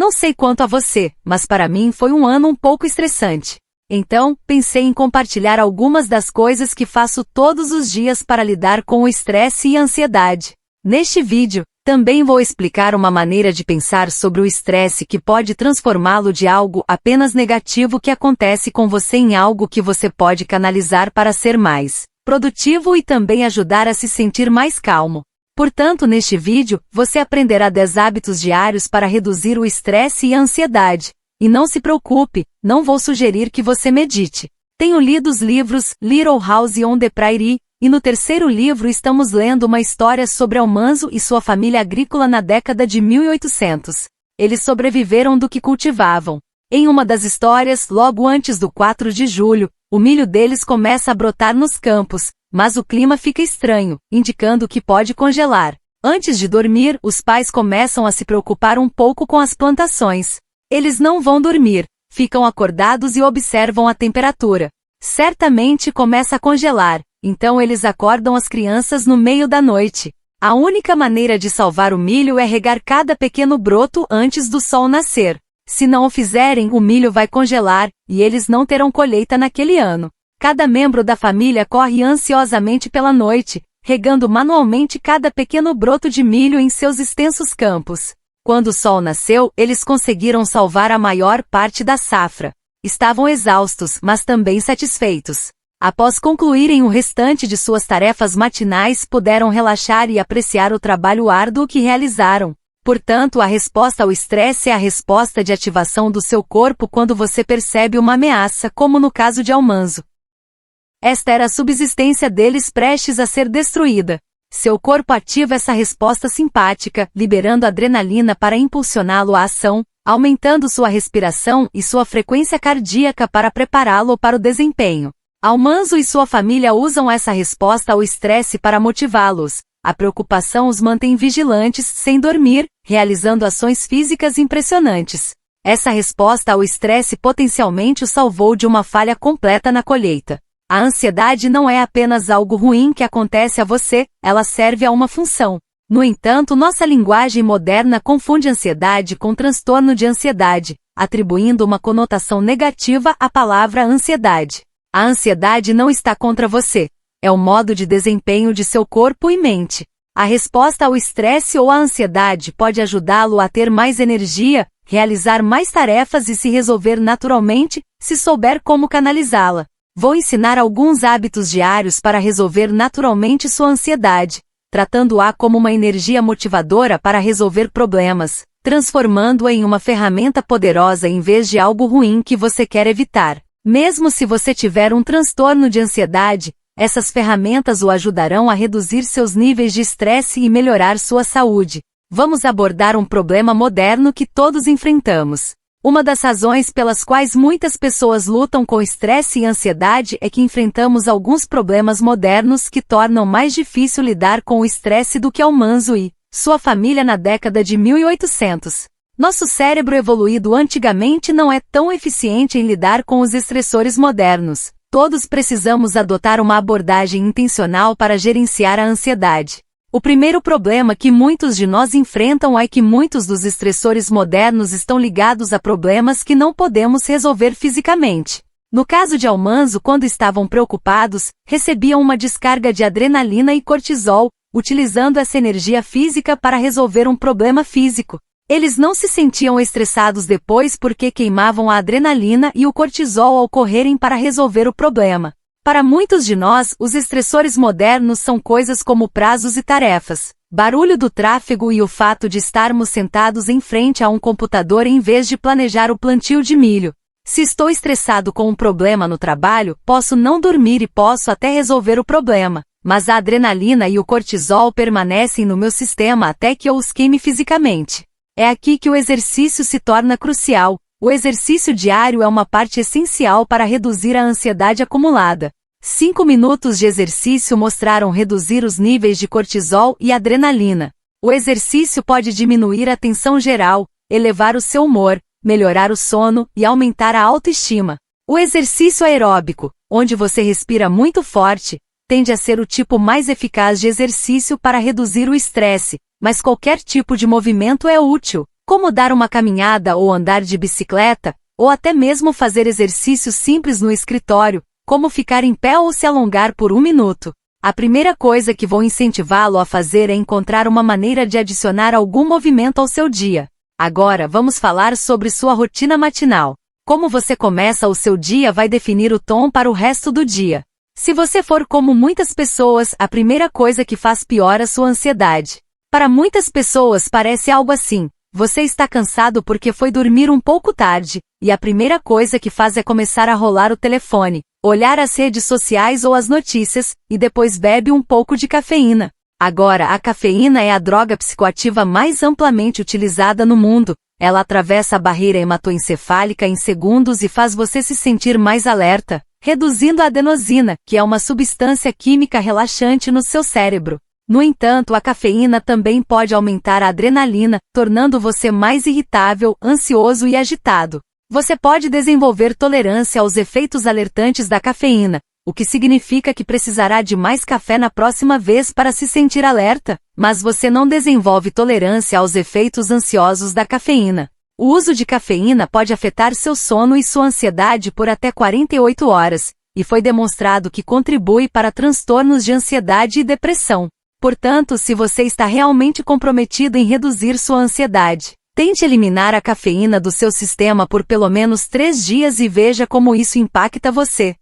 Não sei quanto a você, mas para mim foi um ano um pouco estressante. Então, pensei em compartilhar algumas das coisas que faço todos os dias para lidar com o estresse e a ansiedade. Neste vídeo, também vou explicar uma maneira de pensar sobre o estresse que pode transformá-lo de algo apenas negativo que acontece com você em algo que você pode canalizar para ser mais produtivo e também ajudar a se sentir mais calmo. Portanto, neste vídeo, você aprenderá 10 hábitos diários para reduzir o estresse e a ansiedade. E não se preocupe, não vou sugerir que você medite. Tenho lido os livros Little House on the Prairie, e no terceiro livro estamos lendo uma história sobre Almanzo e sua família agrícola na década de 1800. Eles sobreviveram do que cultivavam. Em uma das histórias, logo antes do 4 de julho, o milho deles começa a brotar nos campos, mas o clima fica estranho, indicando que pode congelar. Antes de dormir, os pais começam a se preocupar um pouco com as plantações. Eles não vão dormir, ficam acordados e observam a temperatura. Certamente começa a congelar, então eles acordam as crianças no meio da noite. A única maneira de salvar o milho é regar cada pequeno broto antes do sol nascer. Se não o fizerem, o milho vai congelar, e eles não terão colheita naquele ano. Cada membro da família corre ansiosamente pela noite, regando manualmente cada pequeno broto de milho em seus extensos campos. Quando o sol nasceu, eles conseguiram salvar a maior parte da safra. Estavam exaustos, mas também satisfeitos. Após concluírem o restante de suas tarefas matinais, puderam relaxar e apreciar o trabalho árduo que realizaram. Portanto, a resposta ao estresse é a resposta de ativação do seu corpo quando você percebe uma ameaça, como no caso de Almanzo. Esta era a subsistência deles prestes a ser destruída. Seu corpo ativa essa resposta simpática, liberando adrenalina para impulsioná-lo à ação, aumentando sua respiração e sua frequência cardíaca para prepará-lo para o desempenho. Almanzo e sua família usam essa resposta ao estresse para motivá-los. A preocupação os mantém vigilantes, sem dormir, realizando ações físicas impressionantes. Essa resposta ao estresse potencialmente o salvou de uma falha completa na colheita. A ansiedade não é apenas algo ruim que acontece a você, ela serve a uma função. No entanto, nossa linguagem moderna confunde ansiedade com transtorno de ansiedade, atribuindo uma conotação negativa à palavra ansiedade. A ansiedade não está contra você. É o modo de desempenho de seu corpo e mente. A resposta ao estresse ou à ansiedade pode ajudá-lo a ter mais energia, realizar mais tarefas e se resolver naturalmente, se souber como canalizá-la. Vou ensinar alguns hábitos diários para resolver naturalmente sua ansiedade, tratando-a como uma energia motivadora para resolver problemas, transformando-a em uma ferramenta poderosa em vez de algo ruim que você quer evitar. Mesmo se você tiver um transtorno de ansiedade, essas ferramentas o ajudarão a reduzir seus níveis de estresse e melhorar sua saúde. Vamos abordar um problema moderno que todos enfrentamos. Uma das razões pelas quais muitas pessoas lutam com estresse e ansiedade é que enfrentamos alguns problemas modernos que tornam mais difícil lidar com o estresse do que Almanzo e sua família na década de 1800. Nosso cérebro evoluído antigamente não é tão eficiente em lidar com os estressores modernos. Todos precisamos adotar uma abordagem intencional para gerenciar a ansiedade. O primeiro problema que muitos de nós enfrentam é que muitos dos estressores modernos estão ligados a problemas que não podemos resolver fisicamente. No caso de Almanzo, quando estavam preocupados, recebiam uma descarga de adrenalina e cortisol, utilizando essa energia física para resolver um problema físico. Eles não se sentiam estressados depois porque queimavam a adrenalina e o cortisol ao correrem para resolver o problema. Para muitos de nós, os estressores modernos são coisas como prazos e tarefas, barulho do tráfego e o fato de estarmos sentados em frente a um computador em vez de planejar o plantio de milho. Se estou estressado com um problema no trabalho, posso não dormir e posso até resolver o problema, mas a adrenalina e o cortisol permanecem no meu sistema até que eu os queime fisicamente. É aqui que o exercício se torna crucial. O exercício diário é uma parte essencial para reduzir a ansiedade acumulada. 5 minutos de exercício mostraram reduzir os níveis de cortisol e adrenalina. O exercício pode diminuir a tensão geral, elevar o seu humor, melhorar o sono e aumentar a autoestima. O exercício aeróbico, onde você respira muito forte, tende a ser o tipo mais eficaz de exercício para reduzir o estresse, mas qualquer tipo de movimento é útil. como dar uma caminhada ou andar de bicicleta, ou até mesmo fazer exercícios simples no escritório, como ficar em pé ou se alongar por 1 minuto. A primeira coisa que vou incentivá-lo a fazer é encontrar uma maneira de adicionar algum movimento ao seu dia. Agora vamos falar sobre sua rotina matinal. Como você começa o seu dia vai definir o tom para o resto do dia. Se você for como muitas pessoas, a primeira coisa que faz piora sua ansiedade. Para muitas pessoas parece algo assim: você está cansado porque foi dormir um pouco tarde, e a primeira coisa que faz é começar a rolar o telefone, olhar as redes sociais ou as notícias, e depois bebe um pouco de cafeína. Agora, a cafeína é a droga psicoativa mais amplamente utilizada no mundo. Ela atravessa a barreira hematoencefálica em segundos e faz você se sentir mais alerta, reduzindo a adenosina, que é uma substância química relaxante no seu cérebro. No entanto, a cafeína também pode aumentar a adrenalina, tornando você mais irritável, ansioso e agitado. Você pode desenvolver tolerância aos efeitos alertantes da cafeína, o que significa que precisará de mais café na próxima vez para se sentir alerta, mas você não desenvolve tolerância aos efeitos ansiosos da cafeína. O uso de cafeína pode afetar seu sono e sua ansiedade por até 48 horas, e foi demonstrado que contribui para transtornos de ansiedade e depressão. Portanto, se você está realmente comprometido em reduzir sua ansiedade, tente eliminar a cafeína do seu sistema por pelo menos 3 dias e veja como isso impacta você.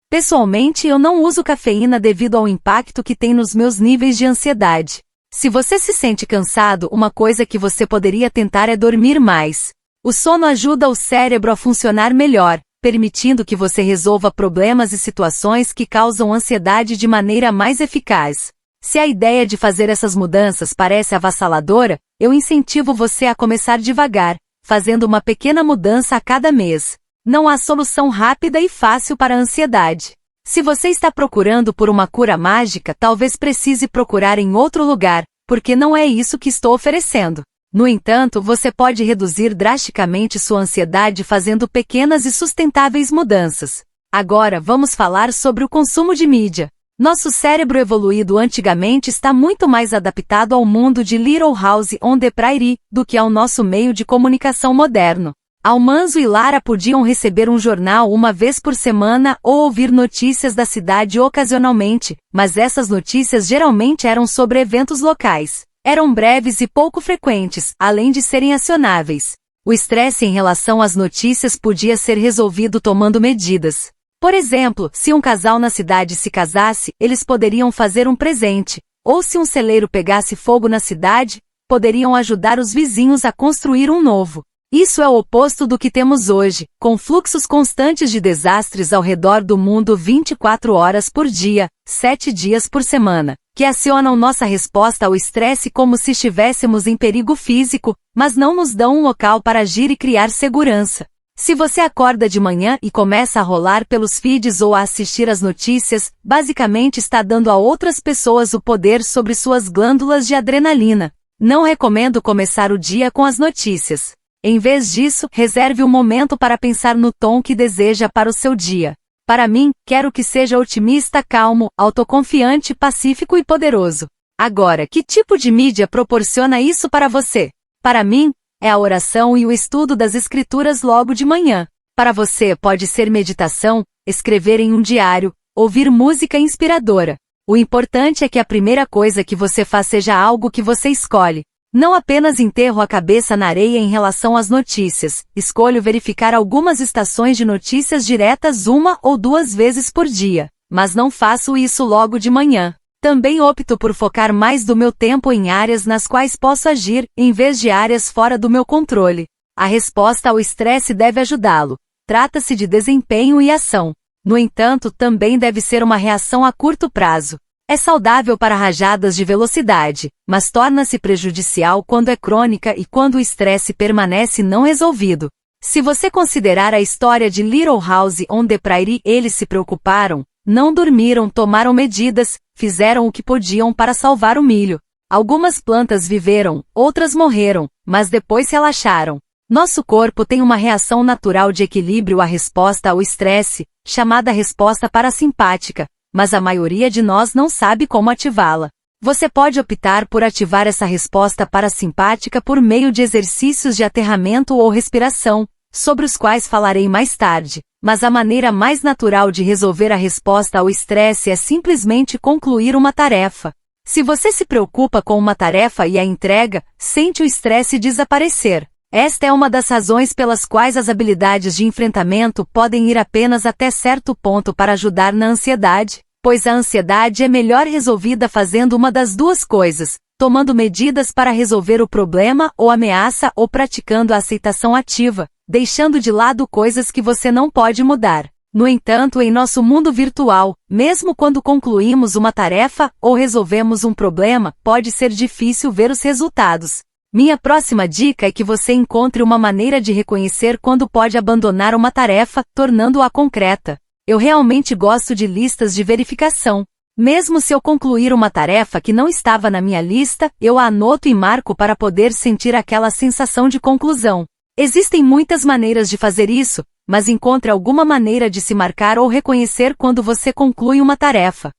Pessoalmente, eu não uso cafeína devido ao impacto que tem nos meus níveis de ansiedade. Se você se sente cansado, uma coisa que você poderia tentar é dormir mais. O sono ajuda o cérebro a funcionar melhor, permitindo que você resolva problemas e situações que causam ansiedade de maneira mais eficaz. Se a ideia de fazer essas mudanças parece avassaladora, eu incentivo você a começar devagar, fazendo uma pequena mudança a cada mês. Não há solução rápida e fácil para a ansiedade. Se você está procurando por uma cura mágica, talvez precise procurar em outro lugar, porque não é isso que estou oferecendo. No entanto, você pode reduzir drasticamente sua ansiedade fazendo pequenas e sustentáveis mudanças. Agora vamos falar sobre o consumo de mídia. Nosso cérebro evoluído antigamente está muito mais adaptado ao mundo de Little House on the Prairie do que ao nosso meio de comunicação moderno. Almanzo e Lara podiam receber um jornal uma vez por semana ou ouvir notícias da cidade ocasionalmente, mas essas notícias geralmente eram sobre eventos locais. Eram breves e pouco frequentes, além de serem acionáveis. O estresse em relação às notícias podia ser resolvido tomando medidas. Por exemplo, se um casal na cidade se casasse, eles poderiam fazer um presente, ou se um celeiro pegasse fogo na cidade, poderiam ajudar os vizinhos a construir um novo. Isso é o oposto do que temos hoje, com fluxos constantes de desastres ao redor do mundo 24 horas por dia, 7 dias por semana, que acionam nossa resposta ao estresse como se estivéssemos em perigo físico, mas não nos dão um local para agir e criar segurança. Se você acorda de manhã e começa a rolar pelos feeds ou a assistir às notícias, basicamente está dando a outras pessoas o poder sobre suas glândulas de adrenalina. Não recomendo começar o dia com as notícias. Em vez disso, reserve um momento para pensar no tom que deseja para o seu dia. Para mim, quero que seja otimista, calmo, autoconfiante, pacífico e poderoso. Agora, que tipo de mídia proporciona isso para você? Para mim, é a oração e o estudo das escrituras logo de manhã. Para você pode ser meditação, escrever em um diário, ouvir música inspiradora. O importante é que a primeira coisa que você faz seja algo que você escolhe. Não apenas enterro a cabeça na areia em relação às notícias, escolho verificar algumas estações de notícias diretas 1 ou 2 vezes por dia, mas não faço isso logo de manhã. Também opto por focar mais do meu tempo em áreas nas quais posso agir, em vez de áreas fora do meu controle. A resposta ao estresse deve ajudá-lo. Trata-se de desempenho e ação. No entanto, também deve ser uma reação a curto prazo. É saudável para rajadas de velocidade, mas torna-se prejudicial quando é crônica e quando o estresse permanece não resolvido. Se você considerar a história de Little House on the Prairie, eles se preocuparam, não dormiram, tomaram medidas, fizeram o que podiam para salvar o milho. Algumas plantas viveram, outras morreram, mas depois relaxaram. Nosso corpo tem uma reação natural de equilíbrio à resposta ao estresse, chamada resposta parasimpática, mas a maioria de nós não sabe como ativá-la. Você pode optar por ativar essa resposta parasimpática por meio de exercícios de aterramento ou respiração, sobre os quais falarei mais tarde, mas a maneira mais natural de resolver a resposta ao estresse é simplesmente concluir uma tarefa. Se você se preocupa com uma tarefa e a entrega, sente o estresse desaparecer. Esta é uma das razões pelas quais as habilidades de enfrentamento podem ir apenas até certo ponto para ajudar na ansiedade, pois a ansiedade é melhor resolvida fazendo uma das duas coisas, tomando medidas para resolver o problema ou ameaça ou praticando a aceitação ativa, deixando de lado coisas que você não pode mudar. No entanto, em nosso mundo virtual, mesmo quando concluímos uma tarefa ou resolvemos um problema, pode ser difícil ver os resultados. Minha próxima dica é que você encontre uma maneira de reconhecer quando pode abandonar uma tarefa, tornando-a concreta. Eu realmente gosto de listas de verificação. Mesmo se eu concluir uma tarefa que não estava na minha lista, eu a anoto e marco para poder sentir aquela sensação de conclusão. Existem muitas maneiras de fazer isso, mas encontre alguma maneira de se marcar ou reconhecer quando você conclui uma tarefa.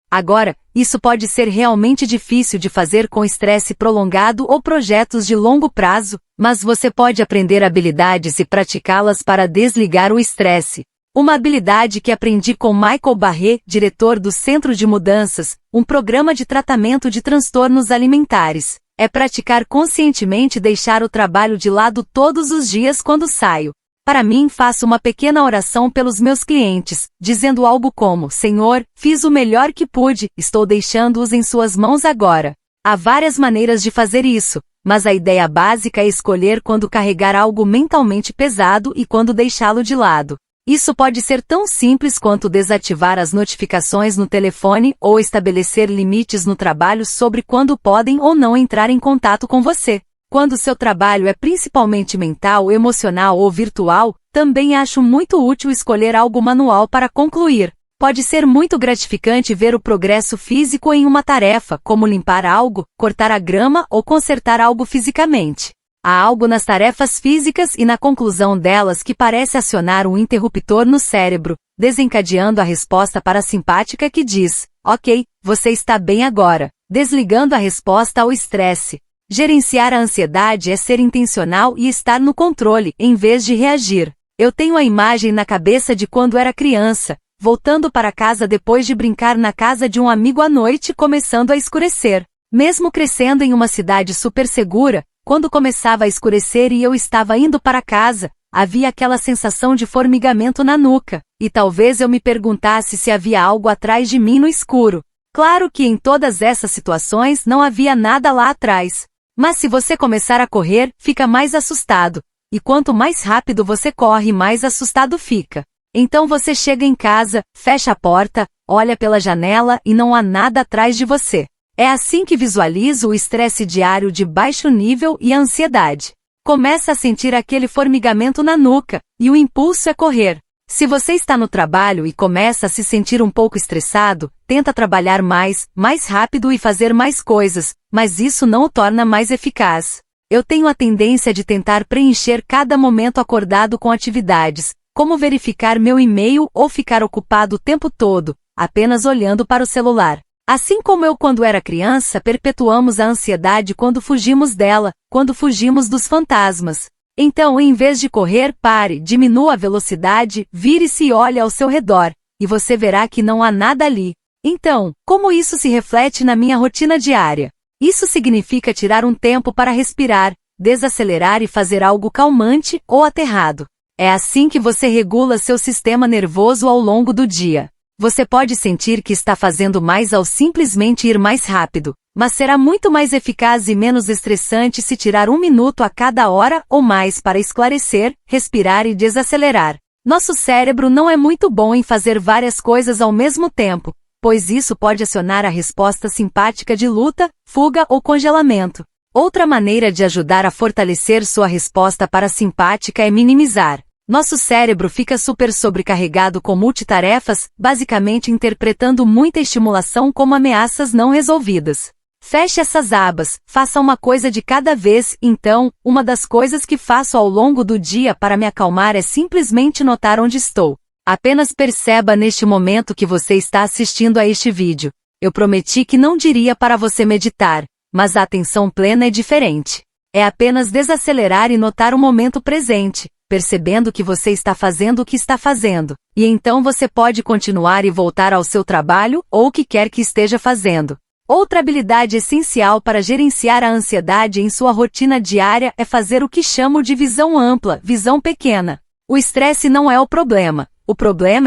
Agora, isso pode ser realmente difícil de fazer com estresse prolongado ou projetos de longo prazo, mas você pode aprender habilidades e praticá-las para desligar o estresse. Uma habilidade que aprendi com Michael Barré, diretor do Centro de Mudanças, um programa de tratamento de transtornos alimentares, é praticar conscientemente deixar o trabalho de lado todos os dias quando saio. Para mim, faço uma pequena oração pelos meus clientes, dizendo algo como: Senhor, fiz o melhor que pude, estou deixando-os em suas mãos agora. Há várias maneiras de fazer isso, mas a ideia básica é escolher quando carregar algo mentalmente pesado e quando deixá-lo de lado. Isso pode ser tão simples quanto desativar as notificações no telefone ou estabelecer limites no trabalho sobre quando podem ou não entrar em contato com você. Quando seu trabalho é principalmente mental, emocional ou virtual, também acho muito útil escolher algo manual para concluir. Pode ser muito gratificante ver o progresso físico em uma tarefa, como limpar algo, cortar a grama ou consertar algo fisicamente. Há algo nas tarefas físicas e na conclusão delas que parece acionar um interruptor no cérebro, desencadeando a resposta parasimpática que diz: ok, você está bem agora, desligando a resposta ao estresse. Gerenciar a ansiedade é ser intencional e estar no controle, em vez de reagir. Eu tenho a imagem na cabeça de quando era criança, voltando para casa depois de brincar na casa de um amigo à noite começando a escurecer. Mesmo crescendo em uma cidade super segura, quando começava a escurecer e eu estava indo para casa, havia aquela sensação de formigamento na nuca, e talvez eu me perguntasse se havia algo atrás de mim no escuro. Claro que em todas essas situações não havia nada lá atrás. Mas se você começar a correr, fica mais assustado. E quanto mais rápido você corre, mais assustado fica. Então você chega em casa, fecha a porta, olha pela janela e não há nada atrás de você. É assim que visualizo o estresse diário de baixo nível e a ansiedade. Começa a sentir aquele formigamento na nuca, e o impulso é correr. Se você está no trabalho e começa a se sentir um pouco estressado, tenta trabalhar mais rápido e fazer mais coisas, mas isso não o torna mais eficaz. Eu tenho a tendência de tentar preencher cada momento acordado com atividades, como verificar meu e-mail ou ficar ocupado o tempo todo, apenas olhando para o celular. Assim como eu quando era criança, perpetuamos a ansiedade quando fugimos dela, quando fugimos dos fantasmas. Então, em vez de correr, pare, diminua a velocidade, vire-se e olhe ao seu redor, e você verá que não há nada ali. Então, como isso se reflete na minha rotina diária? Isso significa tirar um tempo para respirar, desacelerar e fazer algo calmante ou aterrado. É assim que você regula seu sistema nervoso ao longo do dia. Você pode sentir que está fazendo mais ao simplesmente ir mais rápido, mas será muito mais eficaz e menos estressante se tirar 1 minuto a cada hora ou mais para esclarecer, respirar e desacelerar. Nosso cérebro não é muito bom em fazer várias coisas ao mesmo tempo, pois isso pode acionar a resposta simpática de luta, fuga ou congelamento. Outra maneira de ajudar a fortalecer sua resposta parasimpática é minimizar. Nosso cérebro fica super sobrecarregado com multitarefas, basicamente interpretando muita estimulação como ameaças não resolvidas. Feche essas abas, faça uma coisa de cada vez. Então, uma das coisas que faço ao longo do dia para me acalmar é simplesmente notar onde estou. Apenas perceba neste momento que você está assistindo a este vídeo. Eu prometi que não diria para você meditar, mas a atenção plena é diferente. É apenas desacelerar e notar o momento presente, percebendo que você está fazendo o que está fazendo, e então você pode continuar e voltar ao seu trabalho ou o que quer que esteja fazendo. Outra habilidade essencial para gerenciar a ansiedade em sua rotina diária é fazer o que chamo de visão ampla, visão pequena. O estresse não é o problema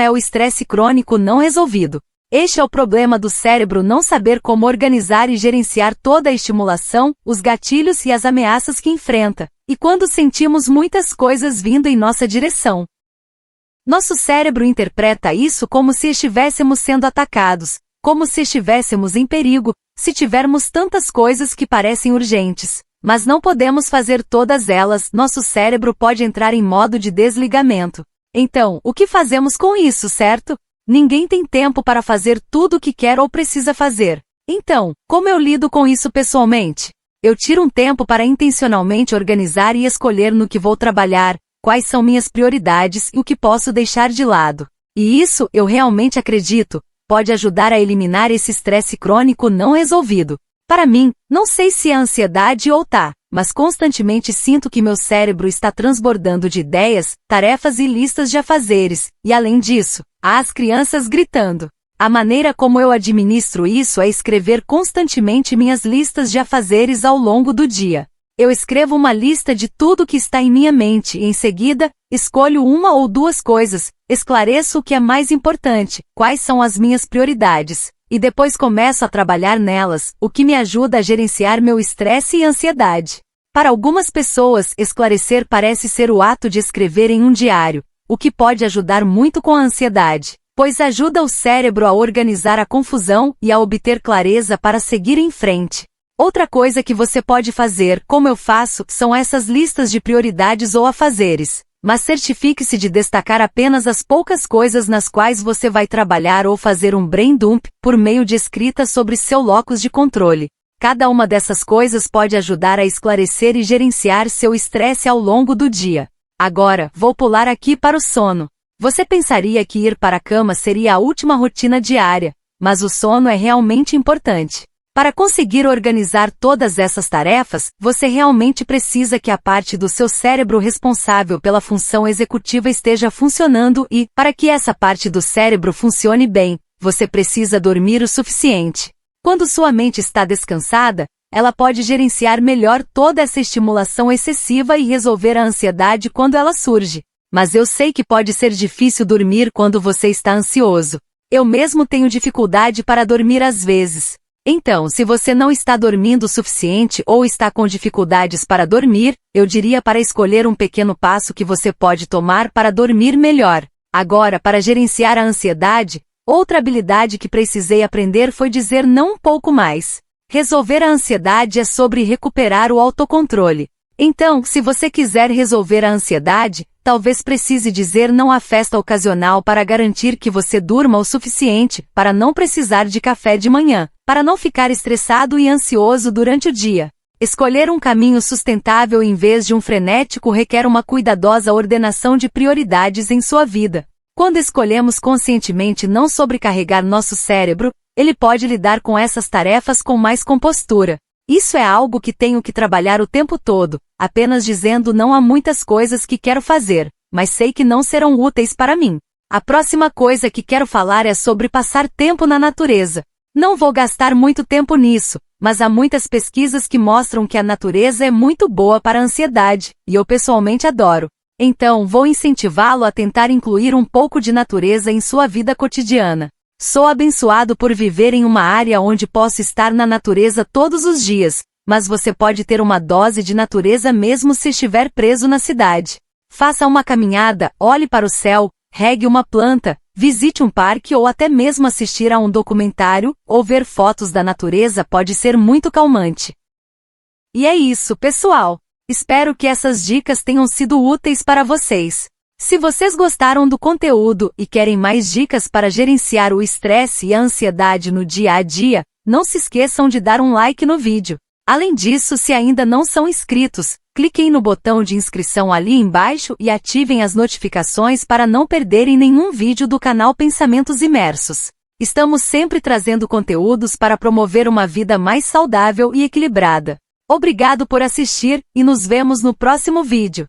é o estresse crônico não resolvido. Este é o problema do cérebro não saber como organizar e gerenciar toda a estimulação, os gatilhos e as ameaças que enfrenta, e quando sentimos muitas coisas vindo em nossa direção. Nosso cérebro interpreta isso como se estivéssemos sendo atacados, como se estivéssemos em perigo, se tivermos tantas coisas que parecem urgentes. Mas não podemos fazer todas elas, nosso cérebro pode entrar em modo de desligamento. Então, o que fazemos com isso, certo? Ninguém tem tempo para fazer tudo o que quer ou precisa fazer. Então, como eu lido com isso pessoalmente? Eu tiro um tempo para intencionalmente organizar e escolher no que vou trabalhar, quais são minhas prioridades e o que posso deixar de lado. E isso, eu realmente acredito, pode ajudar a eliminar esse estresse crônico não resolvido. Para mim, não sei se é ansiedade ou mas constantemente sinto que meu cérebro está transbordando de ideias, tarefas e listas de afazeres, e além disso, há as crianças gritando. A maneira como eu administro isso é escrever constantemente minhas listas de afazeres ao longo do dia. Eu escrevo uma lista de tudo que está em minha mente e em seguida, escolho uma ou duas coisas, esclareço o que é mais importante, quais são as minhas prioridades, e depois começo a trabalhar nelas, o que me ajuda a gerenciar meu estresse e ansiedade. Para algumas pessoas, esclarecer parece ser o ato de escrever em um diário, o que pode ajudar muito com a ansiedade, pois ajuda o cérebro a organizar a confusão e a obter clareza para seguir em frente. Outra coisa que você pode fazer, como eu faço, são essas listas de prioridades ou afazeres. Mas certifique-se de destacar apenas as poucas coisas nas quais você vai trabalhar ou fazer um brain dump, por meio de escrita sobre seu locus de controle. Cada uma dessas coisas pode ajudar a esclarecer e gerenciar seu estresse ao longo do dia. Agora, vou pular aqui para o sono. Você pensaria que ir para a cama seria a última rotina diária, mas o sono é realmente importante. Para conseguir organizar todas essas tarefas, você realmente precisa que a parte do seu cérebro responsável pela função executiva esteja funcionando e, para que essa parte do cérebro funcione bem, você precisa dormir o suficiente. Quando sua mente está descansada, ela pode gerenciar melhor toda essa estimulação excessiva e resolver a ansiedade quando ela surge. Mas eu sei que pode ser difícil dormir quando você está ansioso. Eu mesmo tenho dificuldade para dormir às vezes. Então, se você não está dormindo o suficiente ou está com dificuldades para dormir, eu diria para escolher um pequeno passo que você pode tomar para dormir melhor. Agora, para gerenciar a ansiedade, outra habilidade que precisei aprender foi dizer não um pouco mais. Resolver a ansiedade é sobre recuperar o autocontrole. Então, se você quiser resolver a ansiedade, talvez precise dizer não à festa ocasional para garantir que você durma o suficiente, para não precisar de café de manhã, para não ficar estressado e ansioso durante o dia. Escolher um caminho sustentável em vez de um frenético requer uma cuidadosa ordenação de prioridades em sua vida. Quando escolhemos conscientemente não sobrecarregar nosso cérebro, ele pode lidar com essas tarefas com mais compostura. Isso é algo que tenho que trabalhar o tempo todo, apenas dizendo não a muitas coisas que quero fazer, mas sei que não serão úteis para mim. A próxima coisa que quero falar é sobre passar tempo na natureza. Não vou gastar muito tempo nisso, mas há muitas pesquisas que mostram que a natureza é muito boa para a ansiedade, e eu pessoalmente adoro. Então, vou incentivá-lo a tentar incluir um pouco de natureza em sua vida cotidiana. Sou abençoado por viver em uma área onde posso estar na natureza todos os dias, mas você pode ter uma dose de natureza mesmo se estiver preso na cidade. Faça uma caminhada, olhe para o céu, regue uma planta, visite um parque ou até mesmo assistir a um documentário, ou ver fotos da natureza pode ser muito calmante. E é isso, pessoal! Espero que essas dicas tenham sido úteis para vocês. Se vocês gostaram do conteúdo e querem mais dicas para gerenciar o estresse e a ansiedade no dia a dia, não se esqueçam de dar um like no vídeo. Além disso, se ainda não são inscritos, cliquem no botão de inscrição ali embaixo e ativem as notificações para não perderem nenhum vídeo do canal Pensamentos Imersos. Estamos sempre trazendo conteúdos para promover uma vida mais saudável e equilibrada. Obrigado por assistir e nos vemos no próximo vídeo.